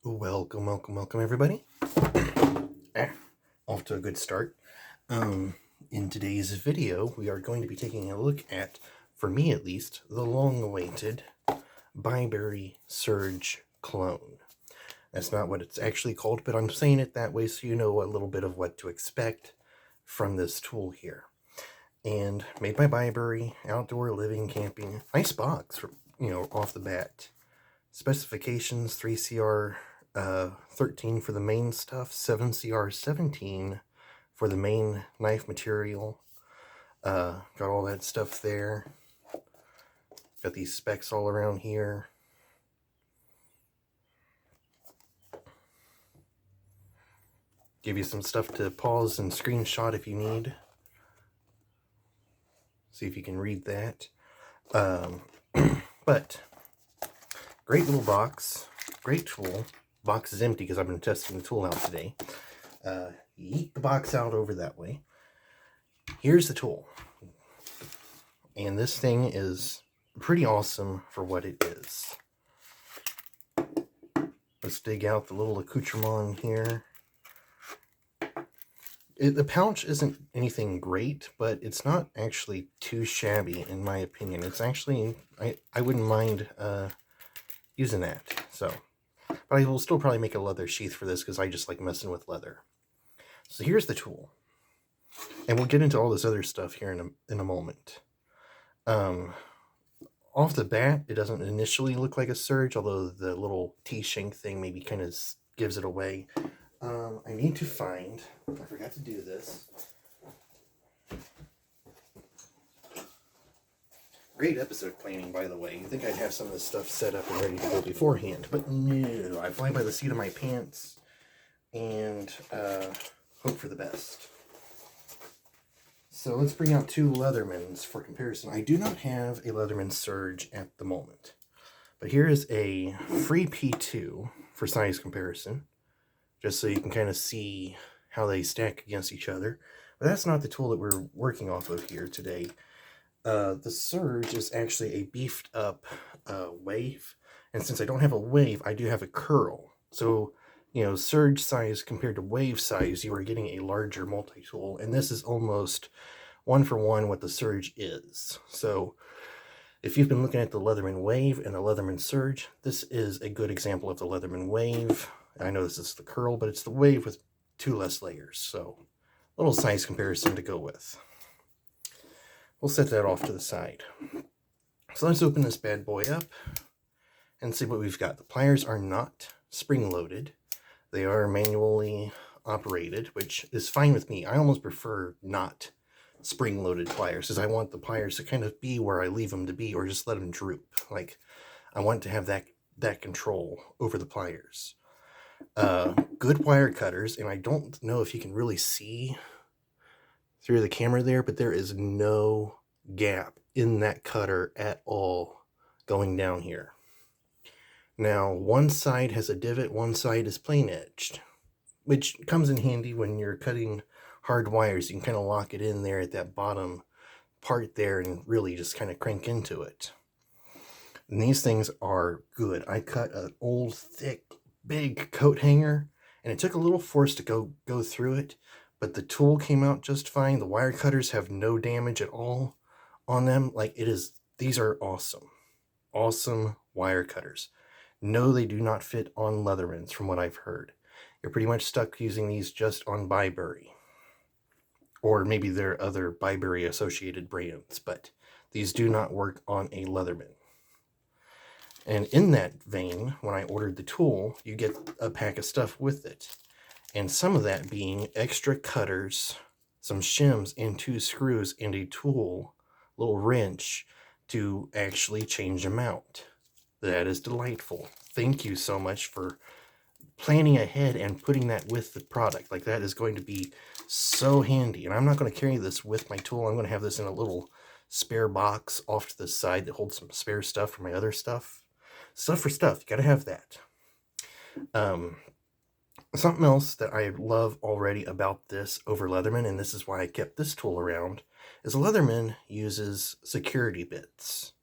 Welcome everybody. Off to a good start. In today's video, we are going to be taking a look at, for me at least, the long-awaited bibury Surge Clone. That's not what it's actually called, but I'm saying it that way so you know a little bit of what to expect from this tool here. And made by bibury, outdoor living, camping. Nice box, off the bat. Specifications: 3CR 13 for the main stuff, 7CR 17 for the main knife material. Got all that stuff there. Got these specs all around here. Give you some stuff to pause and screenshot if you need. See if you can read that. But great little box, great tool. Box is empty because I've been testing the tool out today. Yeet the box out over that way. Here's the tool. And this thing is pretty awesome for what it is. Let's dig out the little accoutrement here. The pouch isn't anything great, but it's not actually too shabby in my opinion. It's actually, I wouldn't mind using that, so. But I will still probably make a leather sheath for this because I just like messing with leather. So here's the tool. And we'll get into all this other stuff here in a moment. Off the bat, it doesn't initially look like a Surge, although the little T-shank thing maybe kind of gives it away. I need to find, I forgot to do this. Great episode planning, by the way. You'd think I'd have some of this stuff set up and ready to go beforehand, but no. I fly by the seat of my pants and hope for the best. So let's bring out two Leathermans for comparison. I do not have a Leatherman Surge at the moment, but here is a free P2 for size comparison, just so you can kind of see how they stack against each other. But that's not the tool that we're working off of here today. The Surge is actually a beefed up wave, and since I don't have a wave, I do have a curl. So, Surge size compared to wave size, you are getting a larger multi-tool, and this is almost one-for-one what the Surge is. So, if you've been looking at the Leatherman Wave and the Leatherman Surge, this is a good example of the Leatherman Wave. I know this is the curl, but it's the wave with 2 less layers, so a little size comparison to go with. We'll set that off to the side. So let's open this bad boy up and see what we've got. The pliers are not spring-loaded. They are manually operated, which is fine with me. I almost prefer not spring-loaded pliers, because I want the pliers to kind of be where I leave them to be, or just let them droop. Like, I want to have that control over the pliers. Good wire cutters, and I don't know if you can really see through the camera there, but there is no gap in that cutter at all going down here. Now, one side has a divot, one side is plain edged, which comes in handy when you're cutting hard wires. You can kind of lock it in there at that bottom part there and really just kind of crank into it. And these things are good. I cut an old, thick, big coat hanger, and it took a little force to go through it, but the tool came out just fine. The wire cutters have no damage at all on them. These are awesome. Awesome wire cutters. No, they do not fit on Leathermans from what I've heard. You're pretty much stuck using these just on bibury. Or maybe there are other bibury associated brands, but these do not work on a Leatherman. And in that vein, when I ordered the tool, you get a pack of stuff with it. And some of that being extra cutters, some shims, and 2 screws, and a tool, little wrench, to actually change them out. That is delightful. Thank you so much for planning ahead and putting that with the product. Like, that is going to be so handy. And I'm not going to carry this with my tool. I'm going to have this in a little spare box off to the side that holds some spare stuff for my other stuff. Stuff for stuff. You got to have that. Something else that I love already about this over Leatherman, and this is why I kept this tool around, is Leatherman uses security bits.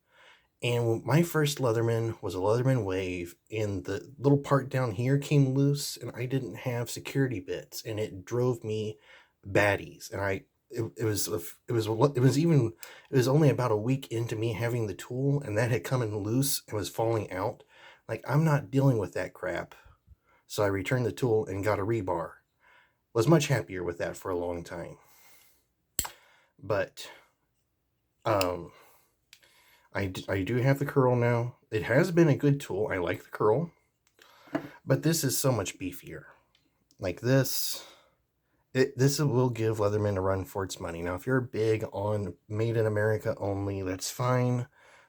And my first Leatherman was a Leatherman Wave, and the little part down here came loose, and I didn't have security bits, and it drove me baddies. And it was only about a week into me having the tool, and that had come in loose and was falling out. Like, I'm not dealing with that crap. So I returned the tool and got a rebar. Was much happier with that for a long time. But I do have the curl now. It has been a good tool. I like the curl. But this is so much beefier. Like this will give Leatherman a run for its money. Now, if you're big on made in America only, that's fine.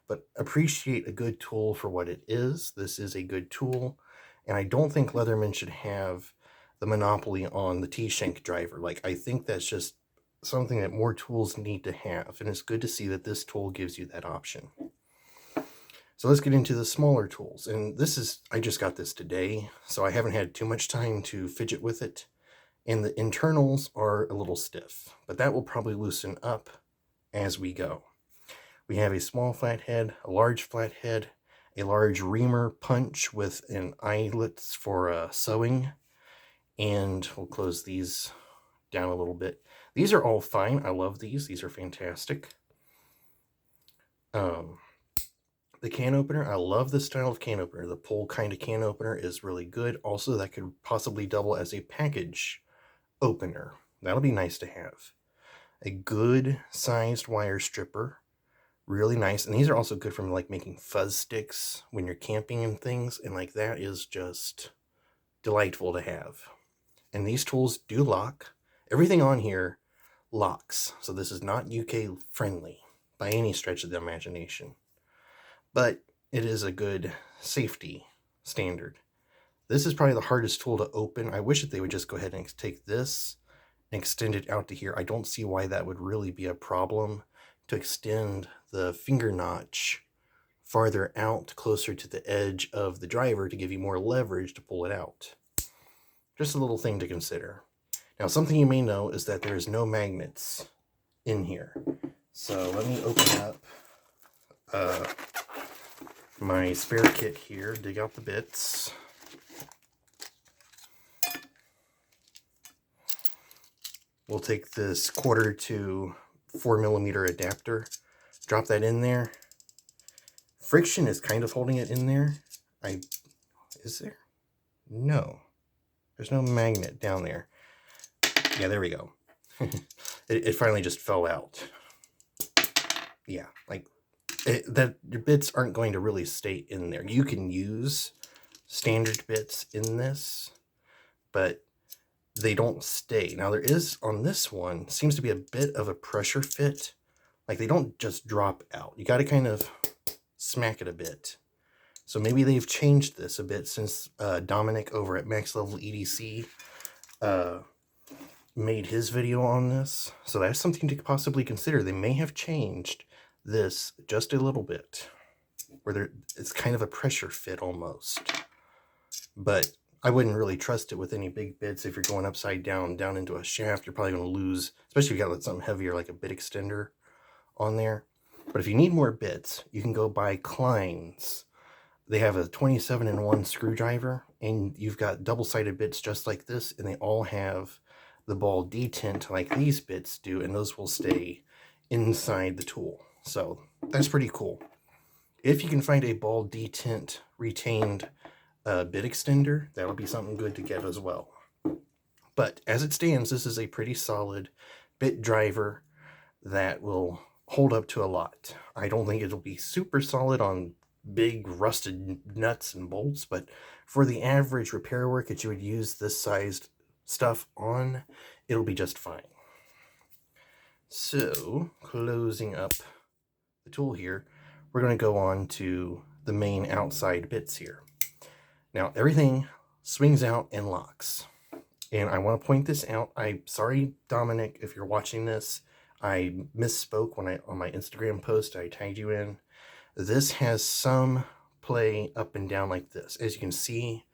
But appreciate a good tool for what it is. This is a good tool. And I don't think Leatherman should have the monopoly on the T-shank driver. Like, I think that's just something that more tools need to have. And it's good to see that this tool gives you that option. So let's get into the smaller tools. And I just got this today, so I haven't had too much time to fidget with it. And the internals are a little stiff, but that will probably loosen up as we go. We have a small flathead, a large flathead, a large reamer punch with an eyelets for sewing, and we'll close these down a little bit. These are all fine. I love these. These are fantastic. The can opener, I love this style of can opener. The pull kind of can opener is really good. Also, that could possibly double as a package opener. That'll be nice to have. A good sized wire stripper. Really nice. And these are also good for like making fuzz sticks when you're camping and things. And like that is just delightful to have. And these tools do lock. Everything on here locks. So this is not UK friendly by any stretch of the imagination. But it is a good safety standard. This is probably the hardest tool to open. I wish that they would just go ahead and take this and extend it out to here. I don't see why that would really be a problem, to extend the finger notch farther out closer to the edge of the driver to give you more leverage to pull it out. Just a little thing to consider. Now, something you may know is that there's no magnets in here. So let me open up my spare kit here, dig out the bits. We'll take this 1/4 to 4mm adapter, drop that in there. Friction is kind of holding it in there. Is there? No. There's no magnet down there. Yeah, there we go. It finally just fell out. Yeah, like that your bits aren't going to really stay in there. You can use standard bits in this, but they don't stay. Now there is, on this one, seems to be a bit of a pressure fit. Like they don't just drop out. You got to kind of smack it a bit. So maybe they've changed this a bit since Dominic over at Max Level EDC made his video on this. So that's something to possibly consider. They may have changed this just a little bit, where it's kind of a pressure fit almost. But I wouldn't really trust it with any big bits. If you're going upside down into a shaft, you're probably going to lose, especially if you got something heavier like a bit extender on there. But if you need more bits, you can go buy Klein's. They have a 27-in-1 screwdriver, and you've got double-sided bits just like this, and they all have the ball detent like these bits do, and those will stay inside the tool. So that's pretty cool. If you can find a ball detent retained bit extender, that'll be something good to get as well. But as it stands, this is a pretty solid bit driver that will hold up to a lot. I don't think it'll be super solid on big rusted nuts and bolts, but for the average repair work that you would use this sized stuff on, it'll be just fine. So, closing up the tool here, we're going to go on to the main outside bits here. Now, everything swings out and locks. And I want to point this out. I'm sorry, Dominic, if you're watching this. I misspoke when on my Instagram post I tagged you in. This has some play up and down like this. As you can see,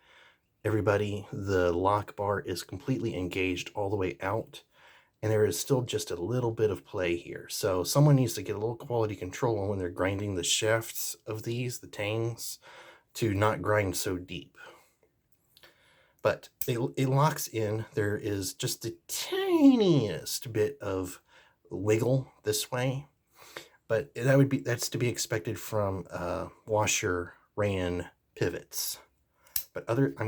everybody, the lock bar is completely engaged all the way out. and there is still just a little bit of play here. So someone needs to get a little quality control when they're grinding the shafts of these, the tangs, to not grind so deep. But it locks in. There is just the tiniest bit of wiggle this way, but that's to be expected from washer ran pivots. But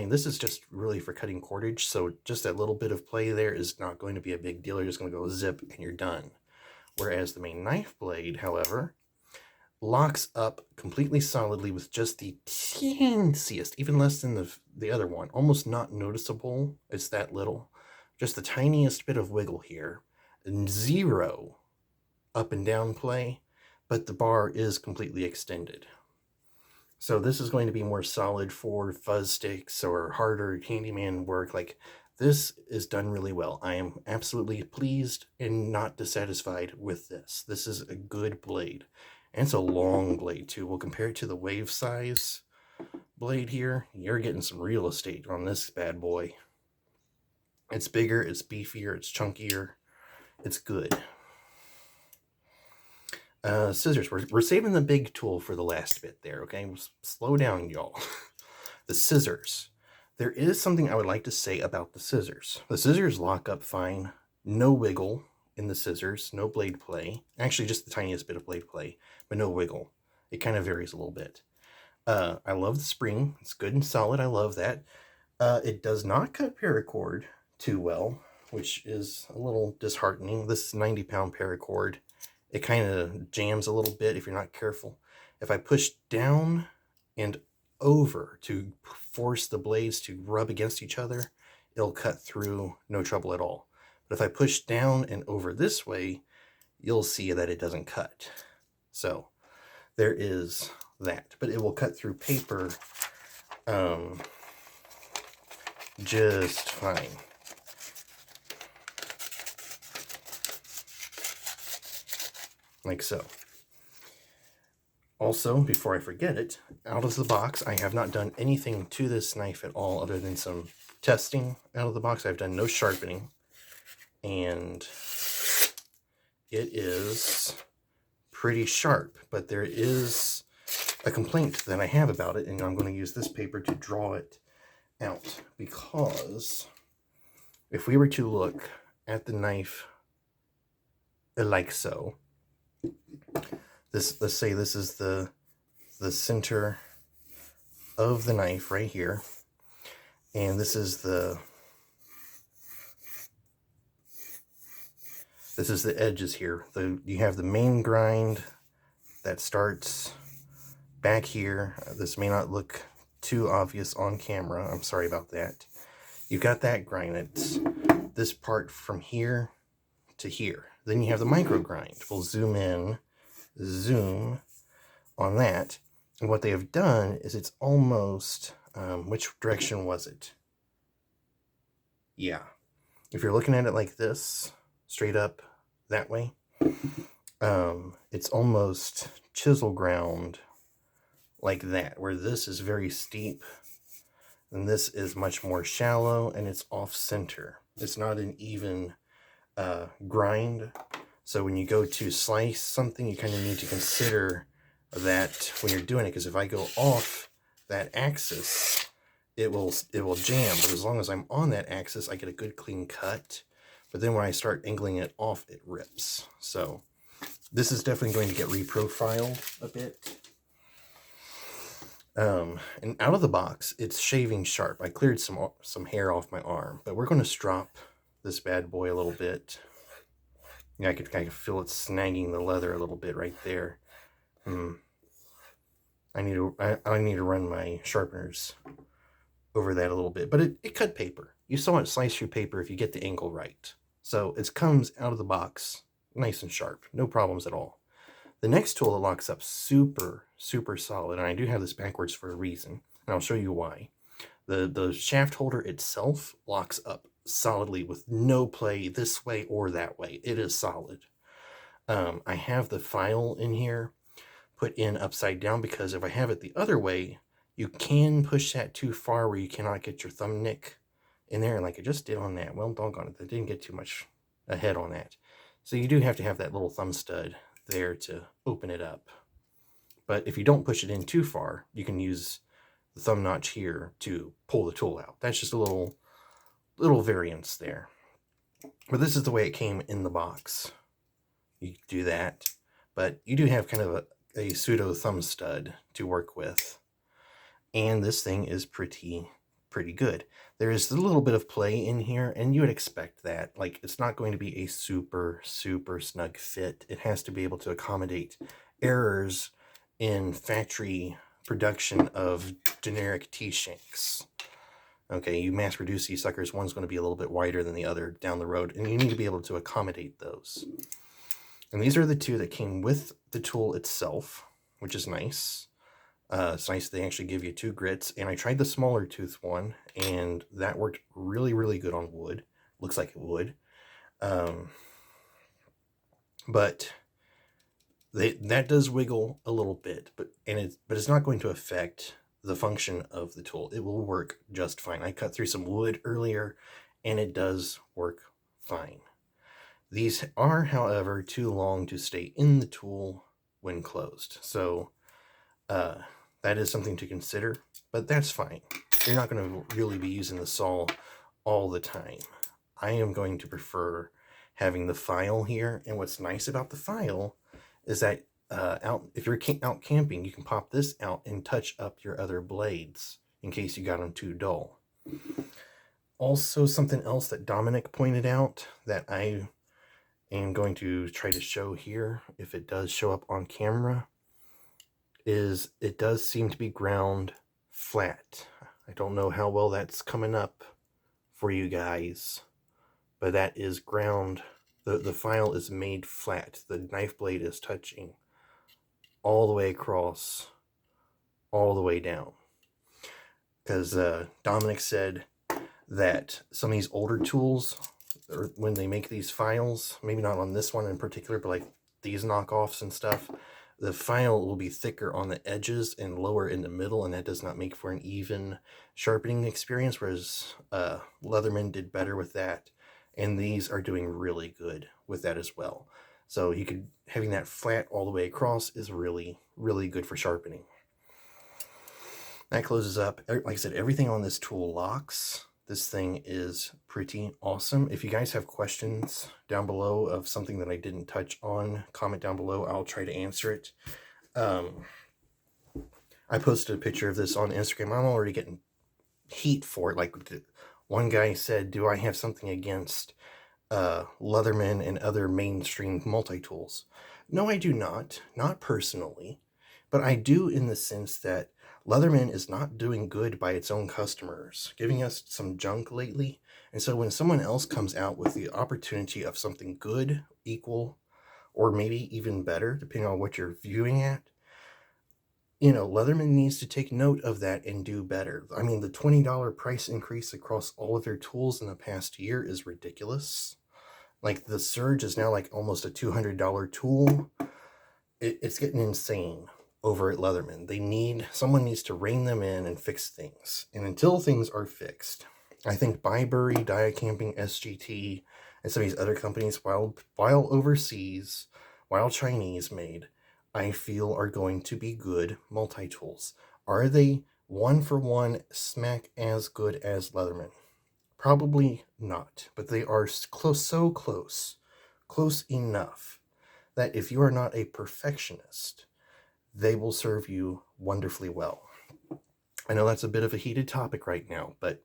this is just really for cutting cordage, so just that little bit of play there is not going to be a big deal. You're just going to go zip and you're done. Whereas the main knife blade, however, locks up completely solidly with just the teensiest, even less than the other one, almost not noticeable. It's that little, just the tiniest bit of wiggle here, and zero up and down play, but the bar is completely extended. So this is going to be more solid for fuzz sticks or harder handyman work. Like, this is done really well. I am absolutely pleased and not dissatisfied with this. This is a good blade. And it's a long blade too. We'll compare it to the wave size blade here. You're getting some real estate on this bad boy. It's bigger, it's beefier, it's chunkier. It's good. Scissors. We're saving the big tool for the last bit there, okay? Slow down, y'all. The scissors. There is something I would like to say about the scissors. The scissors lock up fine. No wiggle in the scissors. No blade play. Actually, just the tiniest bit of blade play, but no wiggle. It kind of varies a little bit. I love the spring. It's good and solid. I love that. It does not cut paracord too well, which is a little disheartening. This is 90-pound paracord. It kind of jams a little bit if you're not careful. If I push down and over to force the blades to rub against each other, it'll cut through, no trouble at all. But if I push down and over this way, you'll see that it doesn't cut. So there is that. But it will cut through paper just fine. Like so. Also, before I forget it, out of the box, I have not done anything to this knife at all other than some testing out of the box. I've done no sharpening, and it is pretty sharp, but there is a complaint that I have about it, and I'm going to use this paper to draw it out, because if we were to look at the knife like so, let's say this is the center of the knife right here, and this is the edges here. You have the main grind that starts back here. This may not look too obvious on camera. I'm sorry about that. You've got that grind. It's this part from here to here. Then you have the micro grind. We'll zoom in, zoom on that. And what they have done is it's almost, which direction was it? Yeah. If you're looking at it like this, straight up that way, it's almost chisel ground like that, where this is very steep and this is much more shallow, and it's off center. It's not an even grind. So when you go to slice something, you kind of need to consider that when you're doing it, because if I go off that axis, it will jam. But as long as I'm on that axis, I get a good clean cut. But then when I start angling it off, it rips. So this is definitely going to get reprofiled a bit. And out of the box, it's shaving sharp. I cleared some hair off my arm, but we're going to strop this bad boy a little bit. Yeah, I could feel it snagging the leather a little bit right there. I need to run my sharpeners over that a little bit, but it cut paper. You saw it slice through paper if you get the angle right. So it comes out of the box nice and sharp, no problems at all. The next tool that locks up super, super solid, and I do have this backwards for a reason, and I'll show you why. The shaft holder itself locks up solidly with no play this way or that way. It is solid. I have the file in here put in upside down, because if I have it the other way, you can push that too far where you cannot get your thumb nick in there, like I just did on that. Well, doggone it, that didn't get too much head on that. So you do have to have that little thumb stud there to open it up. But if you don't push it in too far, you can use the thumb notch here to pull the tool out. That's just a little variance there. But this is the way it came in the box. You do that, but you do have kind of a pseudo thumb stud to work with. And this thing is pretty good. There is a little bit of play in here, and you would expect that. Like, it's not going to be a super snug fit. It has to be able to accommodate errors in factory production of generic T-shanks. Okay, you mass produce these suckers, one's going to be a little bit wider than the other down the road, and you need to be able to accommodate those. And these are the two that came with the tool itself, which is nice. It's nice they actually give you 2 grits, and I tried the smaller tooth one, and that worked really good on wood. Looks like it would. But that does wiggle a little bit, but it's not going to affect the function of the tool. It will work just fine. I cut through some wood earlier, and it does work fine. These are, however, too long to stay in the tool when closed. So that is something to consider, but that's fine. You're not going to really be using the saw all the time. I am going to prefer having the file here, and what's nice about the file is that if you're out camping, you can pop this out and touch up your other blades in case you got them too dull. Also, something else that Dominic pointed out that I am going to try to show here, if it does show up on camera, is it does seem to be ground flat. I don't know how well that's coming up for you guys, but that is ground. The file is made flat. The knife blade is touching all the way across, all the way down. Because Dominic said that some of these older tools, or when they make these files, maybe not on this one in particular, but like these knockoffs and stuff, the file will be thicker on the edges and lower in the middle, and that does not make for an even sharpening experience, whereas Leatherman did better with that, and these are doing really good with that as well. So having that flat all the way across is really good for sharpening. That closes up. Like I said, everything on this tool locks. This thing is pretty awesome. If you guys have questions down below of something that I didn't touch on, comment down below. I'll try to answer it. I posted a picture of this on Instagram. I'm already getting heat for it. Like one guy said, do I have something against Leatherman and other mainstream multi-tools? No, I do not. Not personally. But I do in the sense that Leatherman is not doing good by its own customers, giving us some junk lately. And so when someone else comes out with the opportunity of something good, equal, or maybe even better, depending on what you're viewing at, you know, Leatherman needs to take note of that and do better. I mean, the $20 price increase across all of their tools in the past year is ridiculous. Like, the Surge is now like almost a $200 tool. It's getting insane over at Leatherman. Someone needs to rein them in and fix things. And until things are fixed, I think bibury, Diacamping, SGT, and some of these other companies, while overseas, while Chinese made, I feel are going to be good multi-tools. Are they one for one smack as good as Leatherman? Probably not, but they are so close enough that if you are not a perfectionist, they will serve you wonderfully well. I know that's a bit of a heated topic right now, but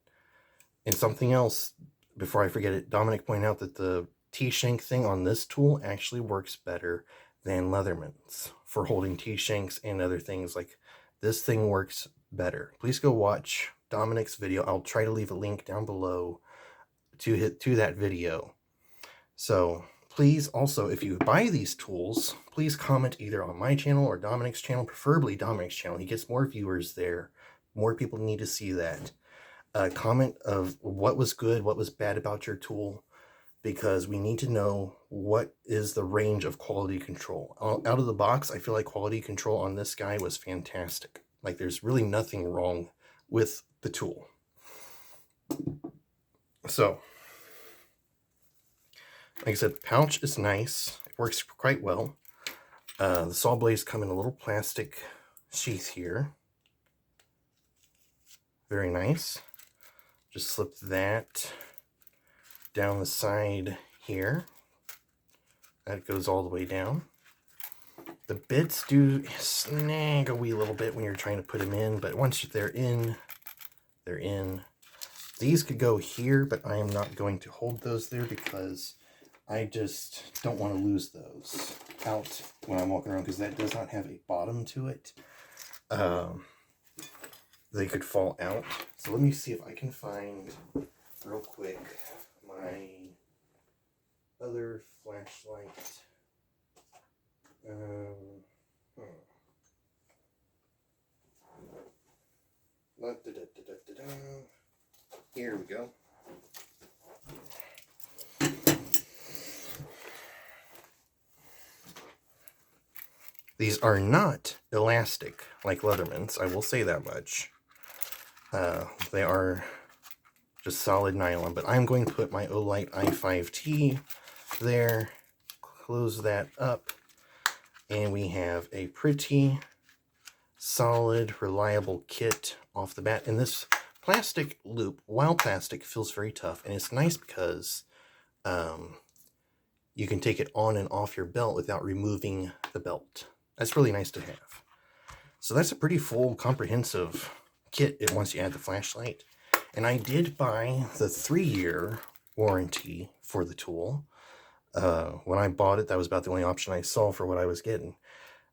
in something else, before I forget it, Dominic pointed out that the T-shank thing on this tool actually works better than Leatherman's for holding T-shanks and other things. Like, this thing works better. Please go watch Dominic's video. I'll try to leave a link down below to that video. So please also, if you buy these tools, please comment either on my channel or Dominic's channel, preferably Dominic's channel. He gets more viewers there. More people need to see that. Comment of what was good, what was bad about your tool, because we need to know what is the range of quality control. Out of the box, I feel like quality control on this guy was fantastic. Like, there's really nothing wrong with the tool. So, Like I said, the pouch is nice. It works quite well. The saw blades come in a little plastic sheath here. Very nice. Just slip that down the side here. That goes all the way down. The bits do snag a wee little bit when you're trying to put them in, but once they're in, they're in. These could go here, but I am not going to hold those there because I just don't want to lose those out when I'm walking around, because that does not have a bottom to it. They could fall out. So let me see if I can find real quick my other flashlight. Here we go. These are not elastic like Leatherman's, I will say that much. They are just solid nylon, but I'm going to put my Olight i5T there, close that up, and we have a pretty solid, reliable kit off the bat. And this plastic loop, while plastic, feels very tough, and it's nice because you can take it on and off your belt without removing the belt. That's really nice to have. So that's a pretty full, comprehensive kit once you add the flashlight. And I did buy the 3-year warranty for the tool. When I bought it, that was about the only option I saw for what I was getting.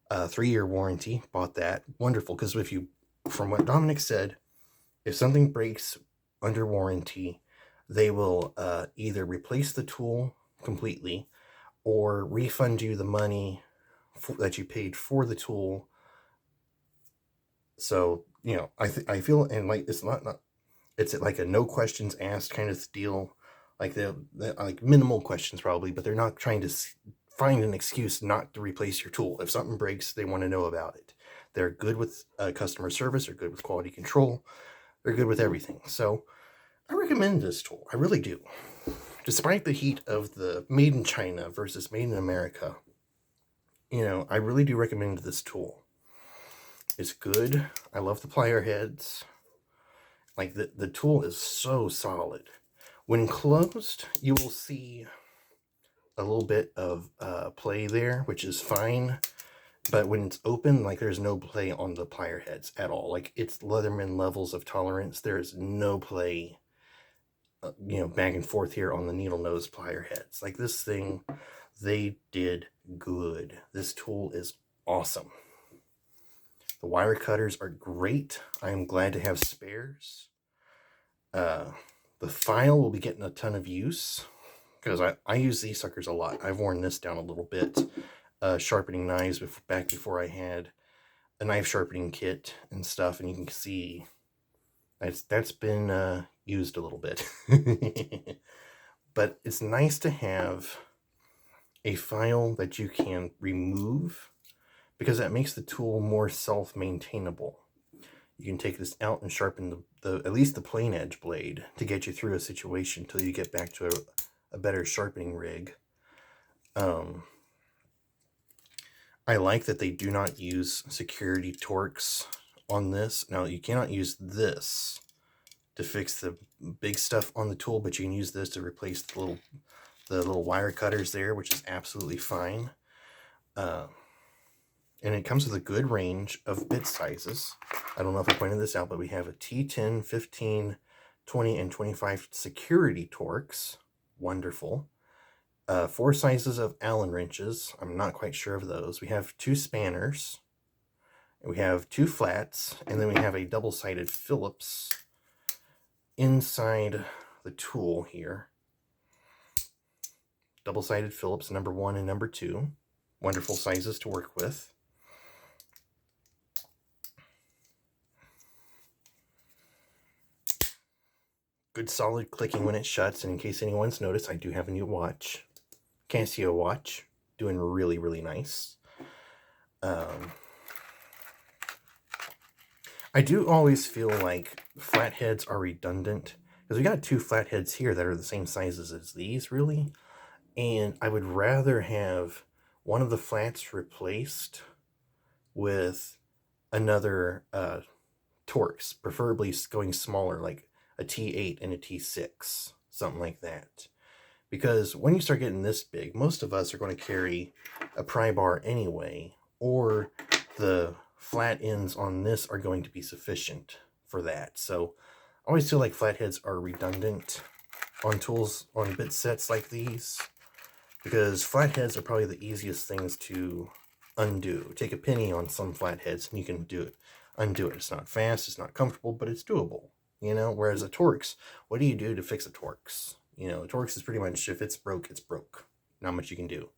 3-year warranty, bought that. Wonderful, because if you, from what Dominic said, if something breaks under warranty, they will either replace the tool completely or refund you the money that you paid for the tool. So, you know, I feel, and like, it's not it's like a no questions asked kind of deal. Like they're like minimal questions probably, but they're not trying to find an excuse not to replace your tool. If something breaks, they want to know about it. They're good with customer service. They're good with quality control. They're good with everything. So I recommend this tool. I really do. Despite the heat of the made in China versus made in America, you know, I really do recommend this tool. It's good. I love the plier heads. Like the tool is so solid. When closed, you will see a little bit of play there, which is fine. But when it's open, like, there's no play on the plier heads at all. Like, it's Leatherman levels of tolerance. There's no play, you know, back and forth here on the needle nose plier heads. Like, this thing, they did good. This tool is awesome. The wire cutters are great. I am glad to have spares. The file will be getting a ton of use because I use these suckers a lot. I've worn this down a little bit. Sharpening knives back before I had a knife sharpening kit and stuff, and you can see that's been used a little bit. But it's nice to have a file that you can remove, because that makes the tool more self-maintainable. You can take this out and sharpen at least the plain edge blade to get you through a situation until you get back to a better sharpening rig. I like that they do not use security Torx on this. Now, you cannot use this to fix the big stuff on the tool, but you can use this to replace the little wire cutters there, which is absolutely fine. And it comes with a good range of bit sizes. I don't know if I pointed this out, but we have a T10, 15, 20, and 25 security Torx. Wonderful. 4 sizes of Allen wrenches. I'm not quite sure of those. We have 2 spanners. We have 2 flats. And then we have a double-sided Phillips inside the tool here. Double-sided Phillips, number 1 and number 2. Wonderful sizes to work with. Good solid clicking when it shuts. And in case anyone's noticed, I do have a new watch. Casio watch. Doing really, really nice. I do always feel like flatheads are redundant, because we got 2 flatheads here that are the same sizes as these, really. And I would rather have one of the flats replaced with another Torx, preferably going smaller, like a T8 and a T6, something like that. Because when you start getting this big, most of us are going to carry a pry bar anyway, or the flat ends on this are going to be sufficient for that. So I always feel like flatheads are redundant on tools, on bit sets like these, because flatheads are probably the easiest things to undo. Take a penny on some flatheads and you can do it, undo it. It's not fast, it's not comfortable, but it's doable, you know? Whereas a Torx, what do you do to fix a Torx? You know, a Torx is pretty much, if it's broke, it's broke. Not much you can do.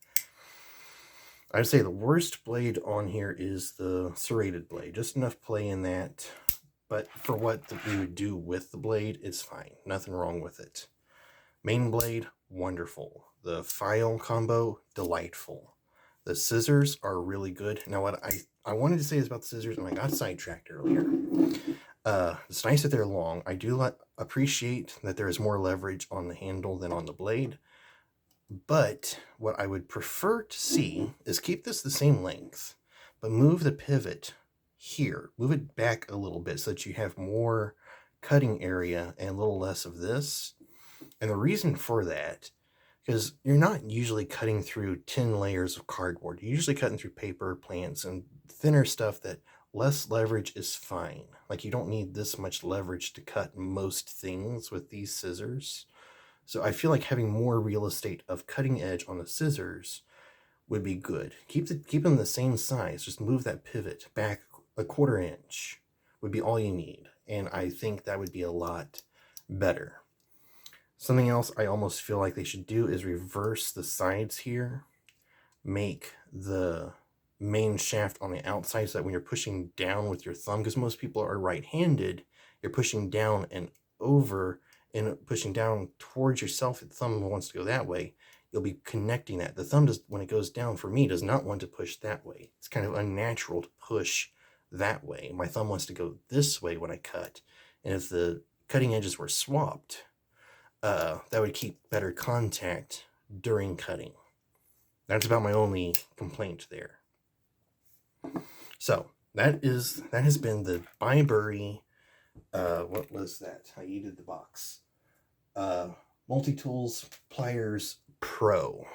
I would say the worst blade on here is the serrated blade. Just enough play in that, but for what we would do with the blade, it's fine. Nothing wrong with it. Main blade, wonderful. The file combo, delightful. The scissors are really good. Now, what I wanted to say is about the scissors, and I got sidetracked earlier. It's nice that they're long. I do appreciate that there is more leverage on the handle than on the blade. But what I would prefer to see is keep this the same length, but move the pivot here. Move it back a little bit so that you have more cutting area and a little less of this. And the reason for that, because you're not usually cutting through 10 layers of cardboard. You're usually cutting through paper, plants, and thinner stuff that less leverage is fine. Like, you don't need this much leverage to cut most things with these scissors. So I feel like having more real estate of cutting edge on the scissors would be good. Keep them the same size. Just move that pivot back a 1/4 inch would be all you need. And I think that would be a lot better. Something else I almost feel like they should do is reverse the sides here. Make the main shaft on the outside so that when you're pushing down with your thumb, because most people are right-handed, you're pushing down and over and pushing down towards yourself. If the thumb wants to go that way, you'll be connecting that. The thumb, does, when it goes down, for me, does not want to push that way. It's kind of unnatural to push that way. My thumb wants to go this way when I cut. And if the cutting edges were swapped, that would keep better contact during cutting. That's about my only complaint there. So that has been the bibury. What was that? I yeeted the box. Multitools Pliers Pro,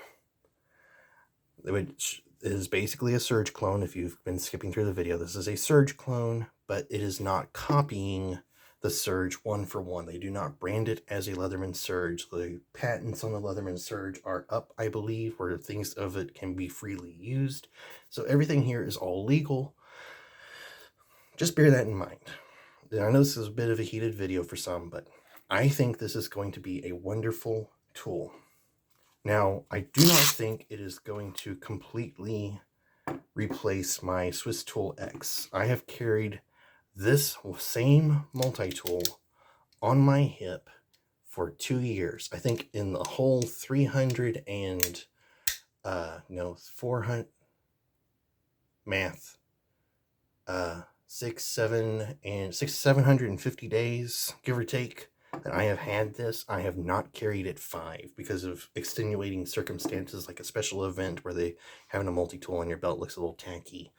which is basically a Surge clone. If you've been skipping through the video, this is a Surge clone, but it is not copying the Surge one for one. They do not brand it as a Leatherman Surge. The patents on the Leatherman Surge are up, I believe, where things of it can be freely used. So everything here is all legal. Just bear that in mind. And I know this is a bit of a heated video for some, but I think this is going to be a wonderful tool. Now, I do not think it is going to completely replace my Swiss Tool X. I have carried this same multi-tool on my hip for 2 years. I think in the whole 300 and, 400, math, 750 days, give or take, that I have had this. I have not carried it 5 because of extenuating circumstances, like a special event where having a multi-tool on your belt looks a little tacky.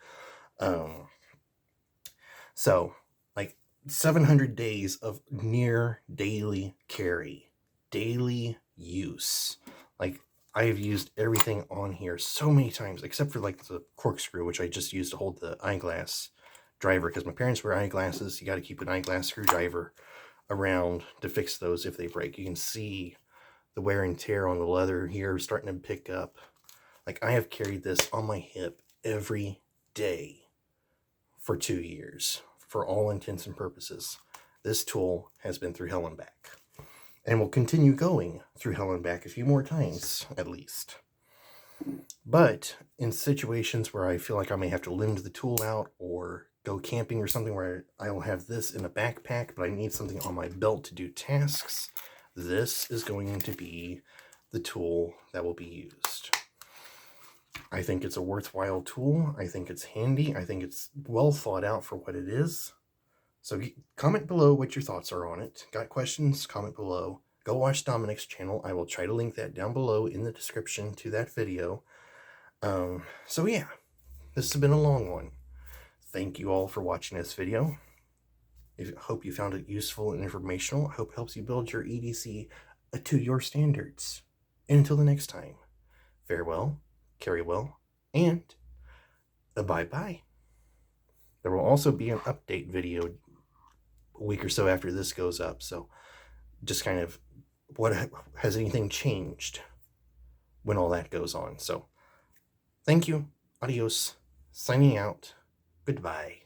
So, like, 700 days of near daily carry, daily use. Like, I have used everything on here so many times, except for, like, the corkscrew, which I just used to hold the eyeglass driver, because my parents wear eyeglasses. You got to keep an eyeglass screwdriver around to fix those if they break. You can see the wear and tear on the leather here starting to pick up. Like, I have carried this on my hip every day for 2 years, for all intents and purposes. This tool has been through hell and back, and will continue going through hell and back a few more times, at least. But in situations where I feel like I may have to lend the tool out, or go camping or something where I will have this in a backpack, but I need something on my belt to do tasks, this is going to be the tool that will be used. I think it's a worthwhile tool. I think it's handy. I think it's well thought out for what it is. So comment below what your thoughts are on it. Got questions? Comment below. go watch Dominic's channel. I will try to link that down below in the description to that video. So yeah, this has been a long one. Thank you all for watching this video. I hope you found it useful and informational. I hope it helps you build your EDC to your standards. And until the next time, farewell, carry well, and bye-bye. There will also be an update video a week or so after this goes up, so just kind of what has anything changed when all that goes on. So thank you, adios, signing out, goodbye.